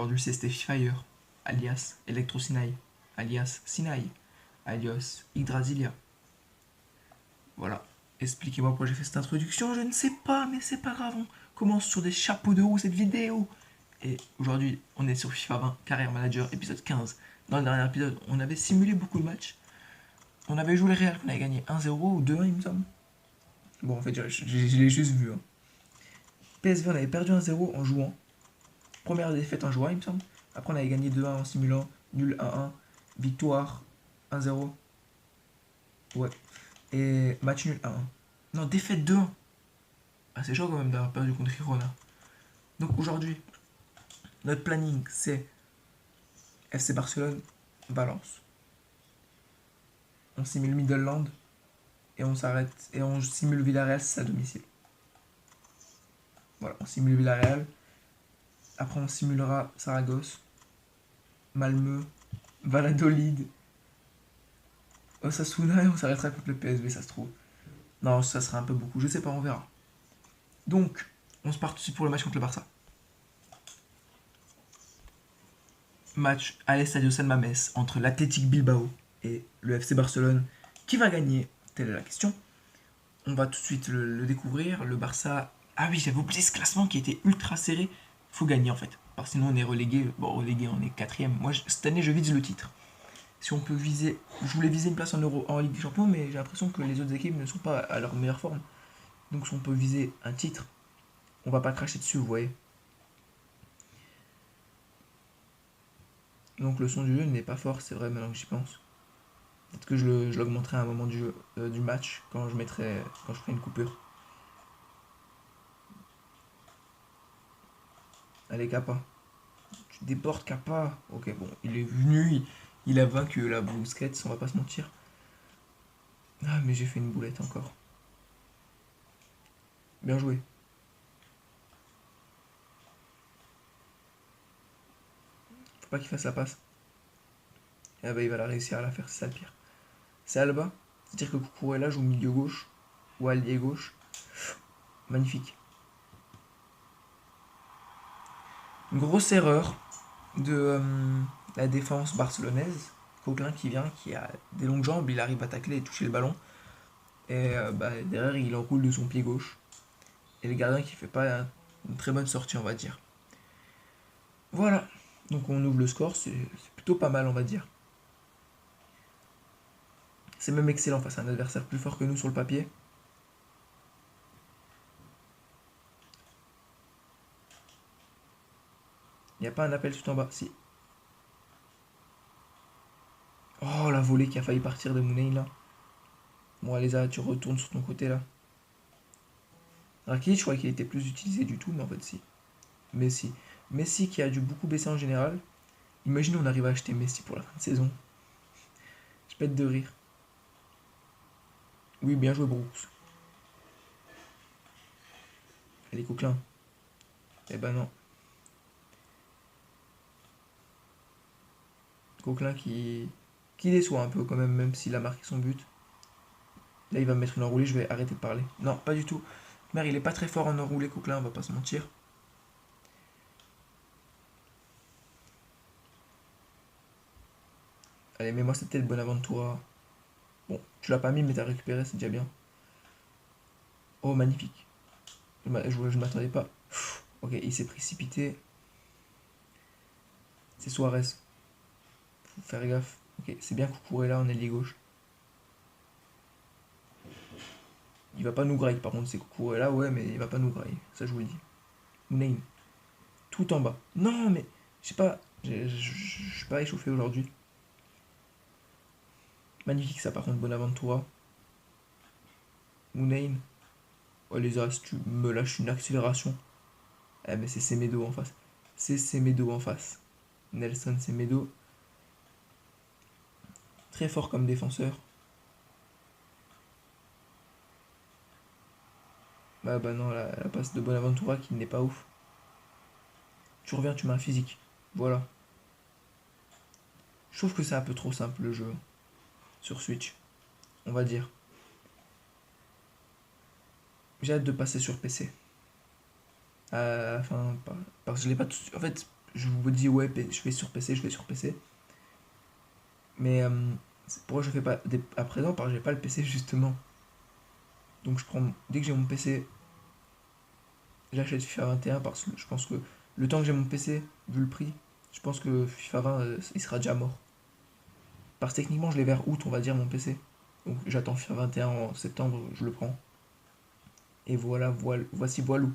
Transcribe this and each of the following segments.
aujourd'hui c'est Steffi Fire, alias Electro Sinai, alias Sinai, alias Yggdrasilia. Voilà. Expliquez-moi pourquoi j'ai fait cette introduction, je ne sais pas, mais c'est pas grave. On commence sur des chapeaux de roue cette vidéo. Et aujourd'hui, on est sur FIFA 20, Carrière Manager, épisode 15. Dans le dernier épisode, on avait simulé beaucoup de matchs. On avait joué le Real, qu'on avait gagné 1-0 ou 2-1, il me semble. Bon, en fait, je l'ai juste vu. Hein. PSV, on avait perdu 1-0 en jouant. Première défaite en jouant, il me semble. Après, on avait gagné 2-1 en simulant. Nul 1-1. Victoire 1-0. Ouais. Et match nul 1-1. Non, défaite 2-1. Ah, c'est chaud quand même d'avoir perdu contre Girona. Donc aujourd'hui, notre planning, c'est FC Barcelone, Valence. On simule Midland et on s'arrête. Et on simule Villarreal, c'est à domicile. Voilà, on simule Villarreal. Après, on simulera Saragosse, Malmö, Valladolid, Osasuna et on s'arrêtera contre le PSV, ça se trouve. Non, ça sera un peu beaucoup, je sais pas, on verra. Donc, on se part tout de suite pour le match contre le Barça. Match à l'Estadio San Mamés entre l'Athletic Bilbao et le FC Barcelone. Qui va gagner? Telle est la question. On va tout de suite le découvrir. Le Barça... Ah oui, j'avais oublié ce classement qui était ultra serré. Faut gagner en fait. Parce que sinon on est relégué. Bon, relégué, on est quatrième. Moi, cette année, je vise le titre. Si on peut viser... Je voulais viser une place en Ligue des Champions, mais j'ai l'impression que les autres équipes ne sont pas à leur meilleure forme. Donc si on peut viser un titre, on va pas cracher dessus, vous voyez. Donc le son du jeu n'est pas fort, c'est vrai maintenant que j'y pense. Peut-être que je l'augmenterai à un moment du match quand je ferai une coupure. Allez Kappa. Tu déportes Kappa. Ok bon, il est venu, il a vaincu la Busquets, on va pas se mentir. Ah mais j'ai fait une boulette encore. Bien joué. Faut pas qu'il fasse la passe. Ah bah il va la réussir à la faire, c'est ça le pire. C'est Alba. C'est-à-dire que Cucurella joue milieu gauche ou allié gauche. Magnifique. Une grosse erreur de la défense barcelonaise. Coquelin qui vient, qui a des longues jambes, il arrive à tacler et toucher le ballon. Et derrière, il enroule de son pied gauche. Et le gardien qui fait pas une très bonne sortie, on va dire. Voilà. Donc on ouvre le score, c'est plutôt pas mal, on va dire. C'est même excellent face à un adversaire plus fort que nous sur le papier. Il n'y a pas un appel tout en bas, si. Oh, la volée qui a failli partir de Mounay là. Bon, allez, tu retournes sur ton côté là. Rakitic, je croyais qu'il était plus utilisé du tout, mais en fait, si. Messi. Messi qui a dû beaucoup baisser en général. Imagine on arrive à acheter Messi pour la fin de saison. Je pète de rire. Oui, bien joué, Brooks. Allez, Coquelin. Eh ben non. Coquelin qui déçoit un peu quand même s'il a marqué son but. Là, il va me mettre une enroulée, je vais arrêter de parler. Non, pas du tout. Merde, il est pas très fort en enroulé, Coquelin, on va pas se mentir. Allez, mets-moi cette tête, Bonaventura. Bon, tu l'as pas mis, mais t'as récupéré, c'est déjà bien. Oh, magnifique. Je m'attendais pas. Ok, il s'est précipité. C'est Suarez. Faut faire gaffe. Ok, c'est bien Cucurella en ailier gauche. Il va pas nous grailler, par contre, c'est Cucurella, ouais, mais il va pas nous grailler. Ça, je vous le dis. Name. Tout en bas. Non, mais je sais pas. Je suis pas échauffé aujourd'hui. Magnifique ça par contre, Bonaventura. Mounane. Oh les As, tu me lâches une accélération. Eh mais c'est Semedo en face. C'est Semedo en face. Nelson Semedo. Très fort comme défenseur. Bah non, la passe de Bonaventura qui n'est pas ouf. Tu reviens, tu mets un physique. Voilà. Je trouve que c'est un peu trop simple le jeu. Sur Switch. On va dire. J'ai hâte de passer sur PC. Enfin, parce que je l'ai pas tout. En fait, je vous dis ouais, je vais sur PC, je vais sur PC. Mais pourquoi je fais pas à présent? Parce que j'ai pas le PC justement. Donc je prends, dès que j'ai mon PC, j'achète FIFA 21 parce que je pense que le temps que j'ai mon PC, vu le prix, je pense que FIFA 20, il sera déjà mort. Parce que techniquement, je l'ai vers août, on va dire, mon PC. Donc j'attends FIFA 21 en septembre, je le prends. Et voilà, voici voilou.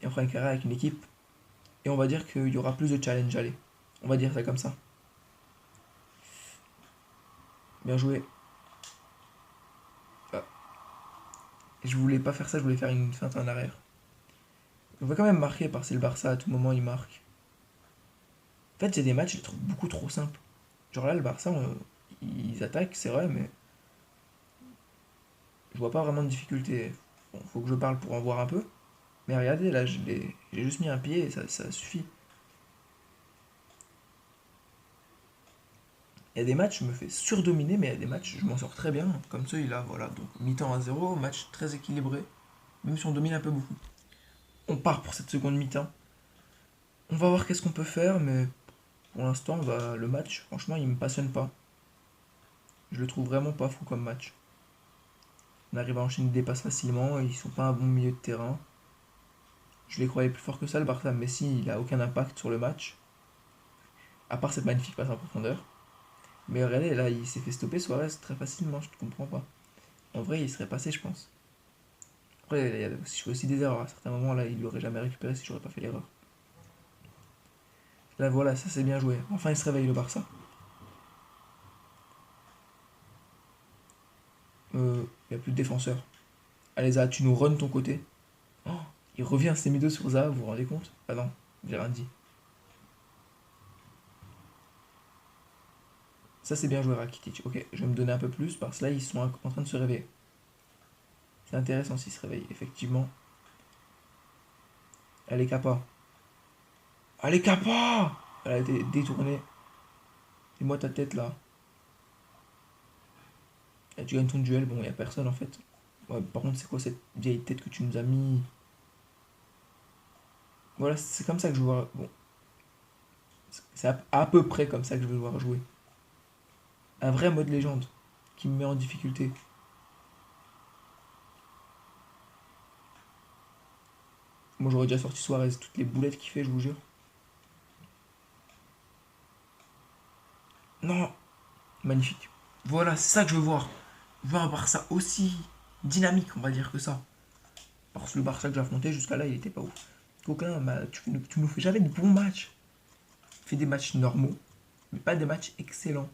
Et on fera une carrière avec une équipe. Et on va dire qu'il y aura plus de challenge, allez. On va dire ça comme ça. Bien joué. Ah. Je voulais pas faire ça, je voulais faire une feinte en arrière. On va quand même marquer parce que le Barça, à tout moment, il marque. En fait, il y a des matchs, je les trouve beaucoup trop simples. Genre là, le Barça, ils attaquent, c'est vrai, mais je vois pas vraiment de difficulté. Bon, faut que je parle pour en voir un peu. Mais regardez, là, j'ai juste mis un pied et ça suffit. Il y a des matchs, je me fais surdominer, mais il y a des matchs, je m'en sors très bien. Comme celui-là, voilà. Donc, mi-temps à 0, match très équilibré. Même si on domine un peu beaucoup. On part pour cette seconde mi-temps. On va voir qu'est-ce qu'on peut faire, mais pour l'instant, bah, le match, franchement, il me passionne pas. Je le trouve vraiment pas fou comme match. On arrive à enchaîner des passes facilement, ils sont pas un bon milieu de terrain. Je les croyais plus forts que ça, le Barça. Messi, il a aucun impact sur le match. À part cette magnifique passe en profondeur. Mais regardez, là, il s'est fait stopper Suarez très facilement, je ne comprends pas. En vrai, il serait passé, je pense. Après, je fais aussi des erreurs. À certains moments, là, il l'aurait jamais récupéré si j'aurais pas fait l'erreur. Là, voilà, ça c'est bien joué. Enfin, il se réveille, le Barça. Il n'y a plus de défenseur. Allez, Zaha, tu nous runs ton côté. Oh, il revient Semedo sur Zaha, vous vous rendez compte? Ah non, j'ai rien dit. Ça, c'est bien joué, Rakitic. Ok, je vais me donner un peu plus parce que là, ils sont en train de se réveiller. C'est intéressant s'ils se réveillent, effectivement. Allez, Kappa. Allez, Kappa! Elle a été détournée. Dis-moi ta tête là. Et tu gagnes ton duel. Bon, il a personne en fait. Ouais, par contre, c'est quoi cette vieille tête que tu nous as mis? Voilà, c'est comme ça que je veux voir. Bon, c'est à peu près comme ça que je veux voir jouer. Un vrai mode légende qui me met en difficulté. Moi, j'aurais déjà sorti Suarez, toutes les boulettes qu'il fait, je vous jure. Non, magnifique. Voilà, c'est ça que je veux voir. Je veux un Barça aussi dynamique, on va dire que ça. Parce que le Barça que j'ai affronté jusqu'à là, il était pas ouf. Coquin, bah, tu nous fais jamais de bons matchs. Tu fais des matchs normaux, mais pas des matchs excellents.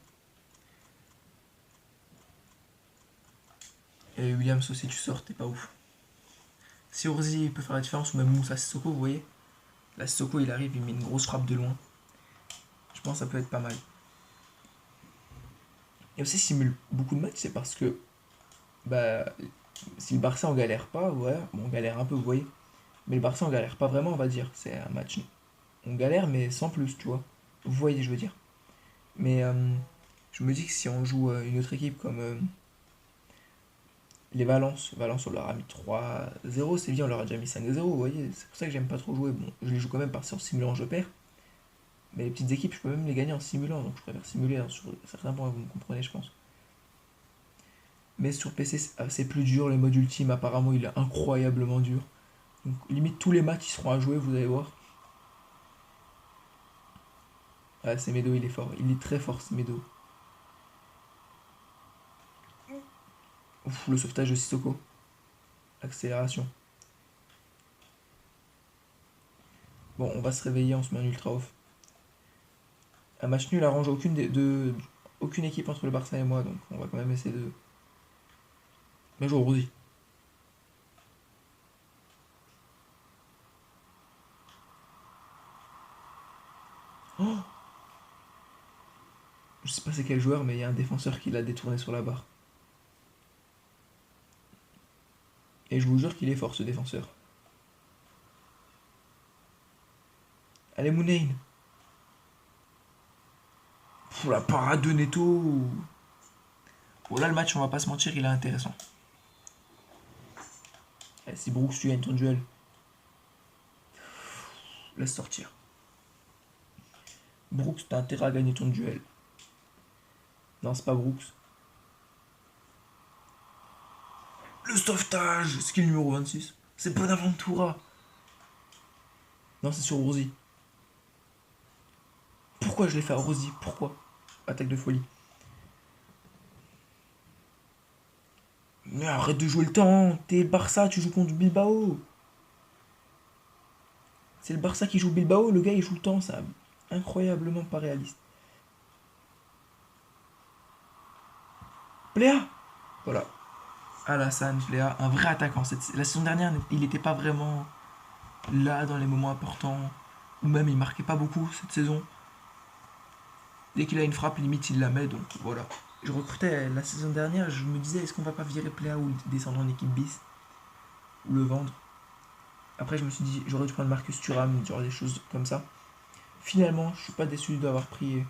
Et Williams aussi, tu sors, t'es pas ouf. Si Orzi peut faire la différence, ou même Moussa Sissoko, vous voyez, là Sissoko il arrive, il met une grosse frappe de loin. Je pense que ça peut être pas mal. Et aussi, s'il simule beaucoup de matchs, c'est parce que bah, si le Barça en galère pas, ouais, bon, on galère un peu, vous voyez. Mais le Barça en galère pas vraiment, on va dire. C'est un match. On galère, mais sans plus, tu vois. Vous voyez, je veux dire. Mais je me dis que si on joue une autre équipe comme les Valence on leur a mis 3-0, c'est bien, on leur a déjà mis 5-0, vous voyez. C'est pour ça que j'aime pas trop jouer. Bon, je les joue quand même parce qu'en simulant, je perds. Mais les petites équipes, je peux même les gagner en simulant, donc je préfère simuler hein, sur certains points, vous me comprenez, je pense. Mais sur PC, c'est plus dur, le mode ultime, apparemment, il est incroyablement dur. Donc, limite, tous les matchs, ils seront à jouer, vous allez voir. Ah, Semedo, il est fort. Il est très fort, Semedo. Ouf, le sauvetage de Sissoko. Accélération. Bon, on va se réveiller, on se met en ultra off. Un match nul arrange aucune équipe entre le Barça et moi, donc on va quand même essayer de. Mais jouer Rosy. Oh, je sais pas c'est quel joueur, mais il y a un défenseur qui l'a détourné sur la barre. Et je vous jure qu'il est fort ce défenseur. Allez Mounain. Pff, la parade de Neto. Bon là le match, on va pas se mentir, il est intéressant. Si Brooks tu gagnes ton duel. Laisse sortir. Brooks, t'as intérêt à gagner ton duel. Non, c'est pas Brooks. Le sauvetage, skill numéro 26. C'est Bonaventura. Non, c'est sur Rosie. Pourquoi je l'ai fait à Rosie? Pourquoi? Attaque de folie. Mais arrête de jouer le temps. T'es le Barça, tu joues contre Bilbao. C'est le Barça qui joue Bilbao, le gars il joue le temps, ça. Incroyablement pas réaliste. Pléa. Voilà. Alassane Pléa, un vrai attaquant. La saison dernière, il n'était pas vraiment là dans les moments importants. Ou même il marquait pas beaucoup cette saison. Dès qu'il a une frappe, limite il la met, donc voilà. Je recrutais la saison dernière, je me disais est-ce qu'on va pas virer Pléa ou descendre en équipe bis ou le vendre. Après je me suis dit j'aurais dû prendre Marcus Thuram, genre des choses comme ça. Finalement, je suis pas déçu d'avoir pris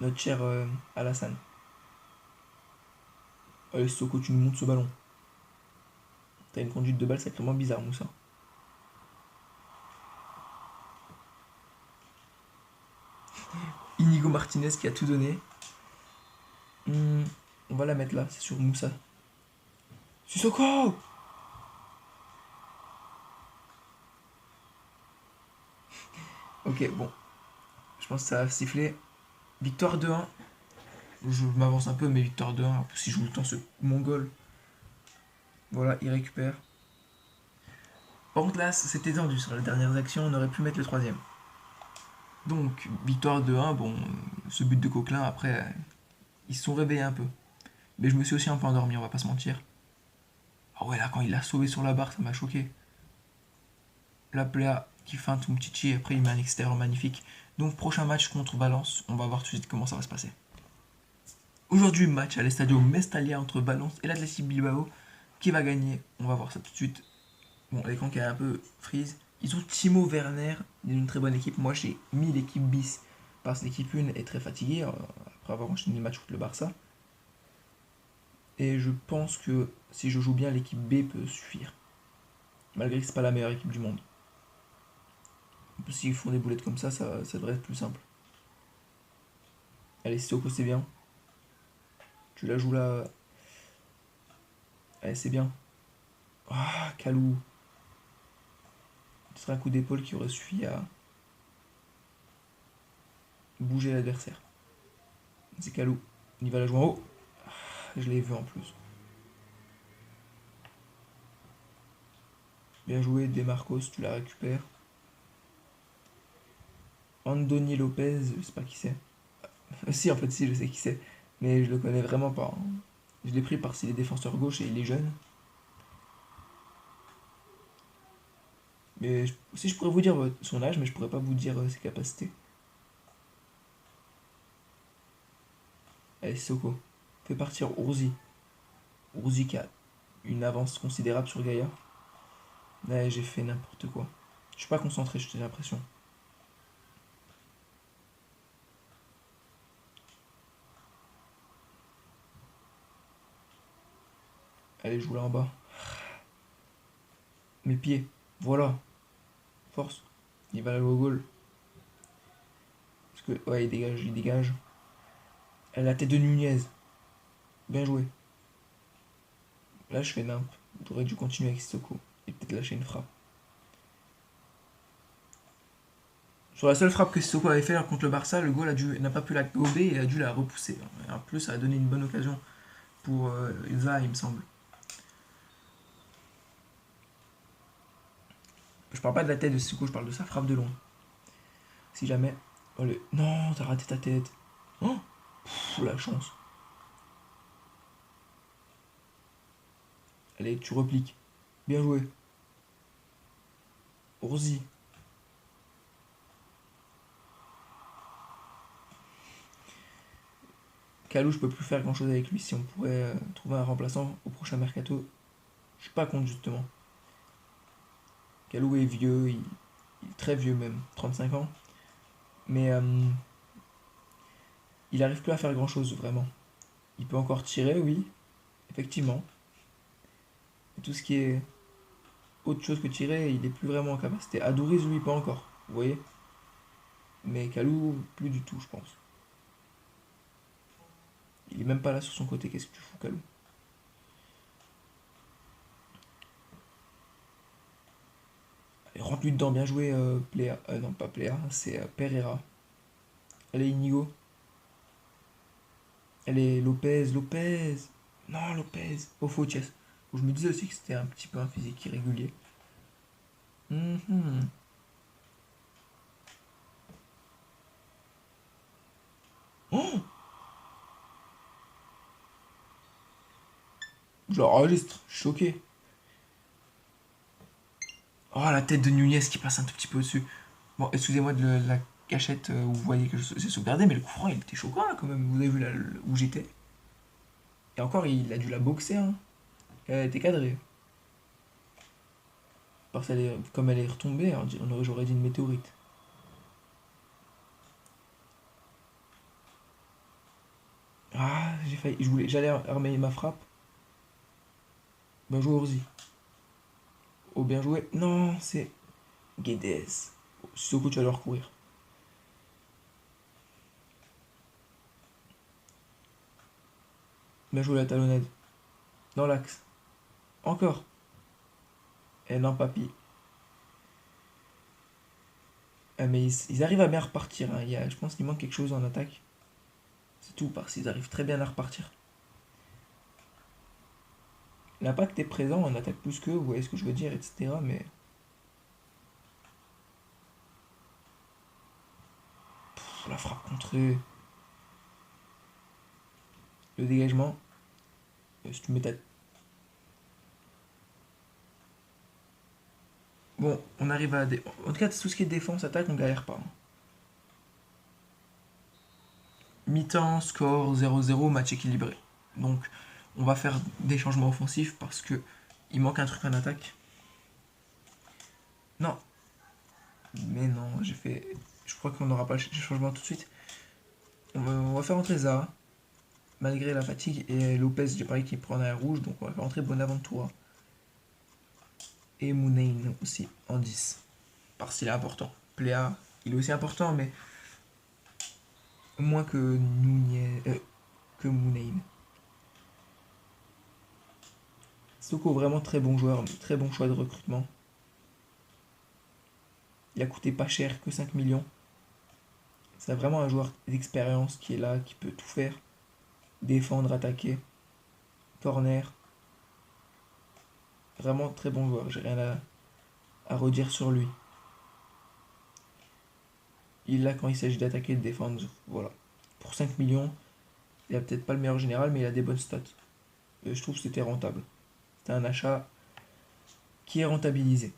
notre cher Alassane. Allez Soko, tu nous montes ce ballon. T'as une conduite de balle sacrément bizarre, Moussa. Inigo Martinez qui a tout donné. On va la mettre là, c'est sur Moussa. Sissoko. Ok, bon. Je pense que ça va siffler. Victoire 2-1. Je m'avance un peu, mais victoire 2-1. Si je joue le temps, ce mongol. Voilà, il récupère. Par contre, là, c'était tendu sur les dernières actions. On aurait pu mettre le troisième. Donc, victoire 2-1. Bon, ce but de Coquelin, après, ils se sont réveillés un peu. Mais je me suis aussi un peu endormi, on va pas se mentir. Ah ouais, là, quand il l'a sauvé sur la barre, ça m'a choqué. La Pléa qui feinte Umtiti, après il met un extérieur magnifique. Donc, prochain match contre Valence, on va voir tout de suite comment ça va se passer. Aujourd'hui, match à l'Estadio Mestalla entre Valence et l'Athletic Bilbao. Qui va gagner? On va voir ça tout de suite. Bon, l'écran qui est un peu freeze. Ils ont Timo Werner, une très bonne équipe. Moi, j'ai mis l'équipe bis parce que l'équipe 1 est très fatiguée après avoir enchaîné le match contre le Barça. Et je pense que si je joue bien, l'équipe B peut suffire. Malgré que c'est pas la meilleure équipe du monde. En plus, s'ils font des boulettes comme ça devrait être plus simple. Allez, Sissoko, c'est bien. Tu la joues là. Allez, c'est bien. Ah, Kalou. Ce serait un coup d'épaule qui aurait suffi à bouger l'adversaire. C'est Kalou. Il va la jouer en haut. Ah, je l'ai vu en plus. Bien joué, Demarcos, tu la récupères. Andoni Lopez, je sais pas qui c'est. Si, en fait, si, je sais qui c'est. Mais je le connais vraiment pas. Hein. Je l'ai pris parce qu'il est défenseur gauche et il est jeune. Mais si je pourrais vous dire son âge, mais je pourrais pas vous dire ses capacités. Allez, Soko. Fait partir Urzi. Urzi qui a une avance considérable sur Gaïa. Ouais, j'ai fait n'importe quoi. Je suis pas concentré, j'ai l'impression. Allez, je joue là en bas. Mes pieds. Voilà. Force. Il va aller au goal. Parce que, ouais, il dégage, il dégage. Elle a la tête de Nunez. Bien joué. Là, je fais nimp. J'aurais dû continuer avec Sissoko. Et peut-être lâcher une frappe. Sur la seule frappe que Sissoko avait fait contre le Barça, le goal n'a pas pu la gober et a dû la repousser. En plus, ça a donné une bonne occasion pour Ilva, il me semble. Je parle pas de la tête de Sissoko, je parle de sa frappe de loin. Si jamais. Oh, non, t'as raté ta tête. Oh, la chance. Allez, tu repliques. Bien joué. Orsi. Kalou, je peux plus faire grand chose avec lui. Si on pourrait trouver un remplaçant au prochain mercato, je suis pas contre justement. Kalou est vieux, il est très vieux même, 35 ans. Mais il arrive plus à faire grand chose vraiment. Il peut encore tirer, oui, effectivement. Et tout ce qui est autre chose que tirer, il est plus vraiment en capacité. Aduriz, lui, pas encore. Vous voyez? Mais Kalou, plus du tout, je pense. Il est même pas là sur son côté. Qu'est-ce que tu fous, Kalou? Allez, rentre-lui dedans, bien joué, Pléa. Non, pas Pléa, c'est Pereira. Allez, Inigo. Allez, Lopez, Lopez. Non, Lopez. Oh, faute, yes. Je me disais aussi que c'était un petit peu un physique irrégulier. Mhm. Oh, je l'enregistre, je suis choqué. Oh, la tête de Nunez qui passe un tout petit peu au-dessus. Bon, excusez-moi de la cachette où vous voyez que j'ai sauvegardé, mais le coup franc, il était choquant là quand même. Vous avez vu là, où j'étais. Et encore, il a dû la boxer, hein. Elle a été cadrée. Parce qu'elle est, comme elle est retombée, hein, j'aurais dit une météorite. Ah, j'ai failli. J'allais armer ma frappe. Bien joué, Orzi. Oh, bien joué. Non, c'est Guedes. Sissoko, tu vas leur courir. Bien joué la talonnade. Dans l'axe. Encore. Et non, papy. Ah, mais ils arrivent à bien repartir, hein. Je pense qu'il manque quelque chose en attaque. C'est tout, parce qu'ils arrivent très bien à repartir. L'impact est présent, on attaque plus qu'eux, vous voyez ce que je veux dire, etc. Mais la frappe contre eux, le dégagement, si tu mets ta... Bon, on arrive à... En tout cas, tout ce qui est défense, attaque, on galère pas, hein. Mi-temps, score 0-0, match équilibré. Donc, on va faire des changements offensifs parce que il manque un truc en attaque. Non, mais non, j'ai fait... Je crois qu'on n'aura pas le changement tout de suite. On va faire entrer Zaha, malgré la fatigue, et Lopez, j'ai parlé qu'il prend un rouge, donc on va faire entrer Bonaventura. Et Mounain aussi, en 10. Parce qu'il est important. Pléa, il est aussi important, mais moins que Nunez, que Mounain. Soko, vraiment très bon joueur, très bon choix de recrutement. Il a coûté pas cher, que 5 millions. C'est vraiment un joueur d'expérience qui est là, qui peut tout faire. Défendre, attaquer, corner. Vraiment très bon joueur, j'ai rien à redire sur lui. Il est là quand il s'agit d'attaquer et de défendre. Voilà. Pour 5 millions, il a peut-être pas le meilleur général, mais il a des bonnes stats. Et je trouve que c'était rentable. C'était un achat qui est rentabilisé.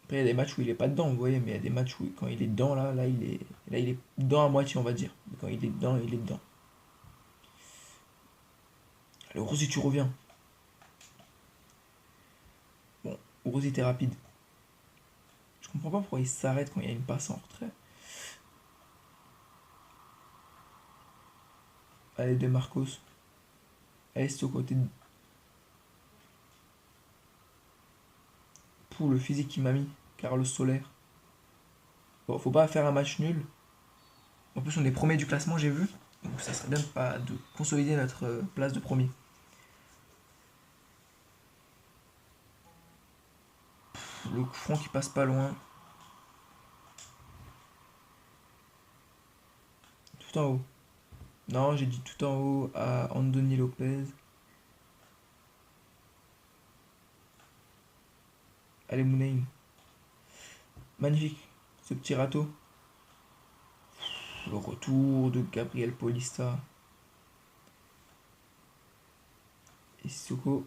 Après, il y a des matchs où il est pas dedans, vous voyez, mais il y a des matchs où quand il est dedans, là, il est dedans à moitié, on va dire. Mais quand il est dedans, il est dedans. Allez, Rosy, tu reviens. Bon, Rosy, t'es rapide. Je comprends pas pourquoi il s'arrête quand il y a une passe en retrait. Allez, De Marcos. Allez, c'est au côté de... Pour le physique qu'il m'a mis. Carlos Soler. Bon, faut pas faire un match nul. En plus, on est premier du classement, j'ai vu. Donc ça serait bien de consolider notre place de premier. Le coup franc qui passe pas loin. Tout en haut. Non, j'ai dit tout en haut à Andoni Lopez. Allez, Mounaïm. Magnifique. Ce petit râteau. Le retour de Gabriel Paulista. Et Sissoko.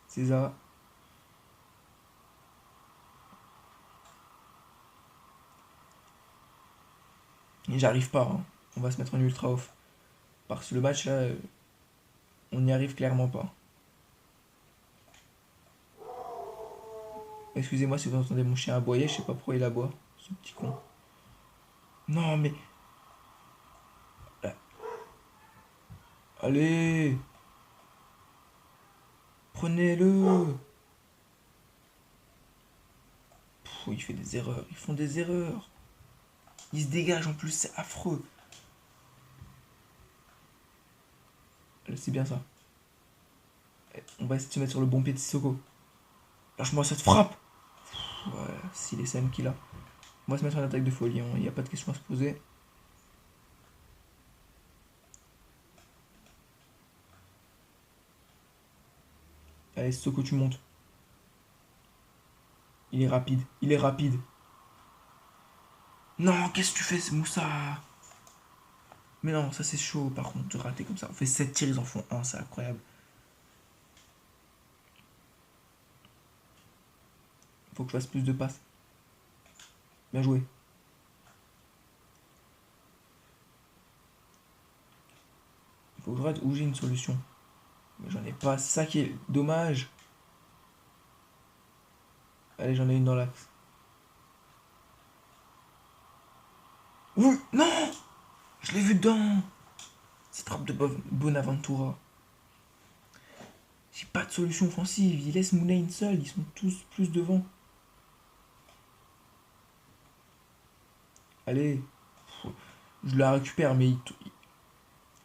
César. Et j'arrive pas, hein. On va se mettre en ultra off. Parce que le match là, on n'y arrive clairement pas. Excusez-moi si vous entendez mon chien aboyer, je sais pas pourquoi il aboie, ce petit con. Non mais... Allez, prenez-le. Il fait des erreurs. Ils font des erreurs. Ils se dégagent en plus, c'est affreux. C'est bien ça. On va essayer de se mettre sur le bon pied de Sissoko. Lâche-moi cette frappe. Ouais, si les CM qu'il a. On va se mettre en attaque de folie, il n'y a pas de question à se poser. Allez, Sissoko, tu montes. Il est rapide, il est rapide. Non, qu'est-ce que tu fais, Moussa? Mais non, ça c'est chaud par contre de rater comme ça. On fait 7 tirs, ils en font 1, c'est incroyable. Faut que je fasse plus de passes. Bien joué. Il faut que je rate où j'ai une solution. Mais j'en ai pas, c'est ça qui est dommage. Allez, j'en ai une dans l'axe. Oui, non! Je l'ai vu dedans! C'est frappe de Bonaventura. J'ai pas de solution offensive. Il laisse Moulin seul. Ils sont tous plus devant. Allez. Je la récupère, mais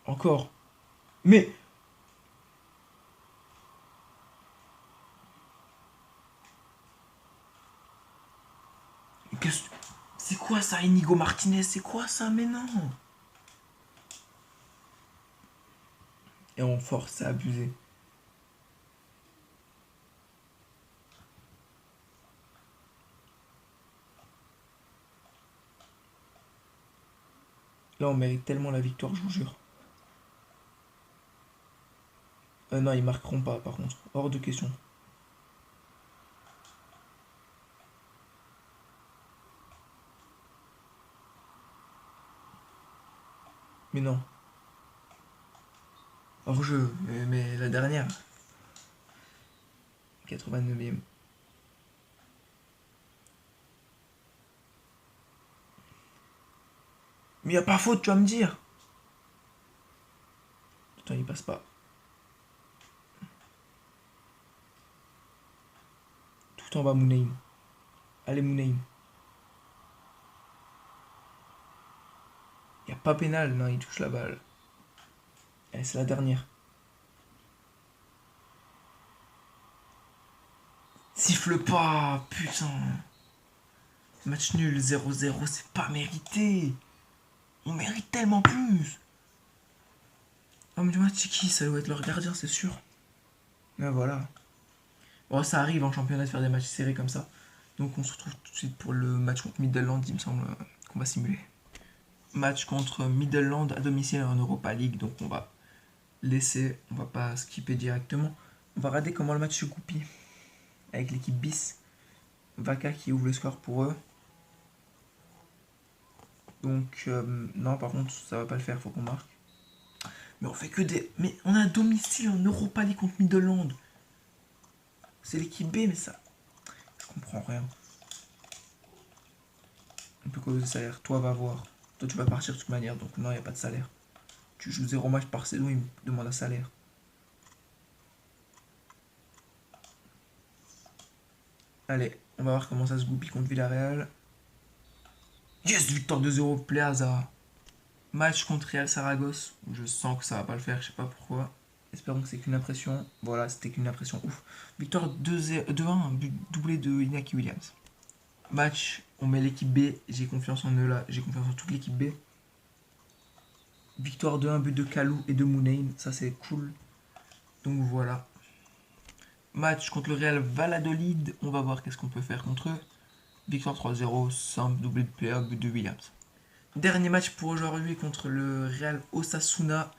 encore. Mais. C'est quoi ça, Inigo Martinez? C'est quoi ça? Mais non! Et on force à abuser. Là, on mérite tellement la victoire, je vous jure. Non, ils marqueront pas, par contre. Hors de question. Mais non. Hors jeu. Mais la dernière. 89e. Mais y a pas faute, tu vas me dire. Putain, il passe pas. Tout en bas, Mounaïm. Allez, Mounaïm. Y a pas pénal. Non, il touche la balle. Allez, c'est la dernière. Siffle pas, putain. Match nul, 0-0, c'est pas mérité. On mérite tellement plus. Oh, mais du match, c'est qui? Ça doit être leur gardien, c'est sûr. Mais voilà. Bon, ça arrive en championnat de faire des matchs serrés comme ça. Donc on se retrouve tout de suite pour le match contre Midland, il me semble, qu'on va simuler. Match contre Midland à domicile en Europa League, donc on va laisser, on va pas skipper directement. On va regarder comment le match se goupille avec l'équipe bis. Vaca qui ouvre le score pour eux. Donc non, par contre ça va pas le faire, faut qu'on marque. Mais on fait que des... Mais on a un domicile en Europa League contre Midland. C'est l'équipe B, mais ça... Je comprends rien. On peut causer salaire. Toi, va voir. Toi, tu vas partir de toute manière, donc non, il n'y a pas de salaire. Tu joues 0 match par saison, il me demande un salaire. Allez, on va voir comment ça se goupille contre Villarreal. Yes, victoire 2-0, Plaza. Match contre Real Saragosse. Je sens que ça va pas le faire, je sais pas pourquoi. Espérons que c'est qu'une impression. Voilà, c'était qu'une impression. Ouf. Victoire 2-1, but doublé de Inaki Williams. Match, on met l'équipe B. J'ai confiance en eux là. J'ai confiance en toute l'équipe B. Victoire 2-1, but de Kalou et de Mounaïm. Ça, c'est cool. Donc voilà. Match contre le Real Valladolid. On va voir qu'est-ce qu'on peut faire contre eux. Victoire 3-0, simple doublé de PA, but de Williams. Dernier match pour aujourd'hui contre le Real Osasuna.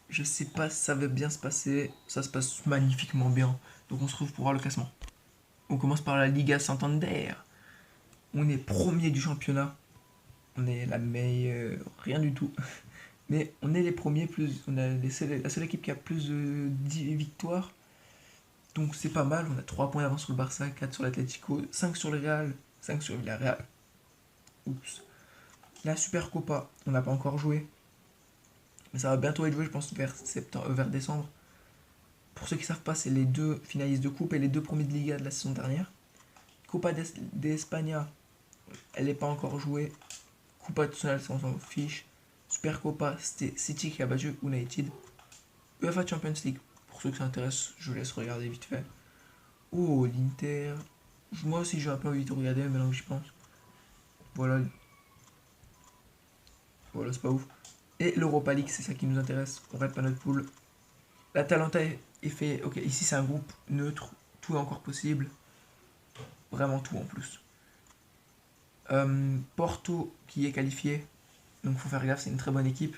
Je sais pas si ça va bien se passer. Ça se passe magnifiquement bien. Donc on se retrouve pour voir le classement. On commence par la Liga Santander. On est premier du championnat. On est la meilleure. Rien du tout. Mais on est les premiers. On a la seule équipe qui a plus de 10 victoires. Donc c'est pas mal. On a 3 points d'avance sur le Barça, 4 sur l'Atlético, 5 sur le Real, 5 sur Villarreal. Oups. La Super Copa, on n'a pas encore joué. Mais ça va bientôt être joué, je pense, vers décembre. Pour ceux qui ne savent pas, c'est les 2 finalistes de coupe et les 2 premiers de Liga de la saison dernière. Copa de España, elle n'est pas encore jouée. Copa nationale, ça on s'en fiche. Super Copa, c'était City qui a battu United. UEFA Champions League, pour ceux que ça intéresse, je vous laisse regarder vite fait. Oh, l'Inter. Moi aussi j'ai un peu envie de regarder maintenant que j'y pense. Voilà. Voilà, c'est pas ouf. Et l'Europa League, c'est ça qui nous intéresse. On rate pas notre poule. L'Atalanta est fait. Ok, ici c'est un groupe neutre. Tout est encore possible. Vraiment tout en plus. Porto qui est qualifié. Donc faut faire gaffe, c'est une très bonne équipe.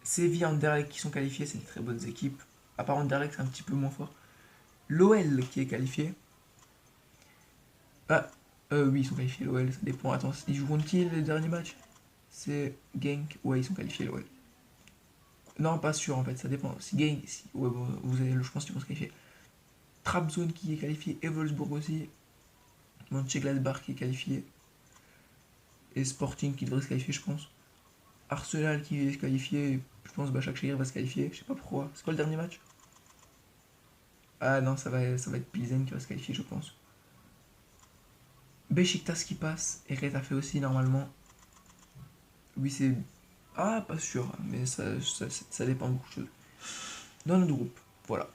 Séville, Anderlecht qui sont qualifiés, c'est des très bonnes équipes. À part Anderlecht, c'est un petit peu moins fort. L'OL qui est qualifié. Ah, oui, ils sont qualifiés, l'OL, ça dépend. Attends, ils joueront-ils les derniers matchs? C'est Genk, ouais, ils sont qualifiés, l'OL. Non, pas sûr en fait, ça dépend. Si Genk, si, ouais, bon, vous avez, je pense qu'ils vont se qualifier. Trabzon qui est qualifié, et Wolfsburg aussi. Mönchengladbach qui est qualifié. Et Sporting qui devrait se qualifier, je pense. Arsenal qui est qualifié, je pense Başakşehir va se qualifier, je sais pas pourquoi. C'est quoi le dernier match? Ah non, ça va être Pilsen qui va se qualifier, je pense. Beşiktaş qui passe, et Retafe aussi normalement. Oui, c'est. Ah, pas sûr, mais ça dépend de beaucoup de choses. Dans notre groupe, voilà.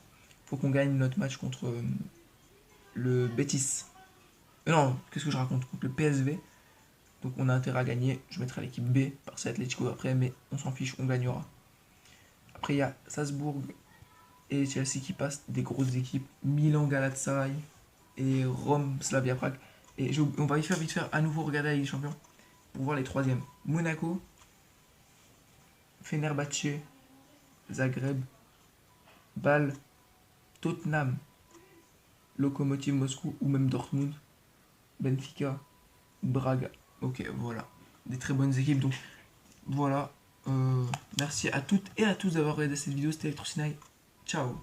Faut qu'on gagne notre match contre le Betis. Non, qu'est-ce que je raconte? Contre le PSV. Donc on a intérêt à gagner. Je mettrai l'équipe B par c'est Atletico après, mais on s'en fiche, on gagnera. Après, il y a Salzbourg et Chelsea qui passent, des grosses équipes. Milan, Galatasaray et Rome, Slavia Prague. Et on va vite faire à nouveau regarder la Ligue des Champions pour voir les troisièmes. Monaco, Fenerbahçe, Zagreb, Bâle, Tottenham, Lokomotiv Moscou ou même Dortmund, Benfica, Braga. Ok, voilà. Des très bonnes équipes. Donc voilà. Merci à toutes et à tous d'avoir regardé cette vidéo. C'était Electrocinaille. Ciao.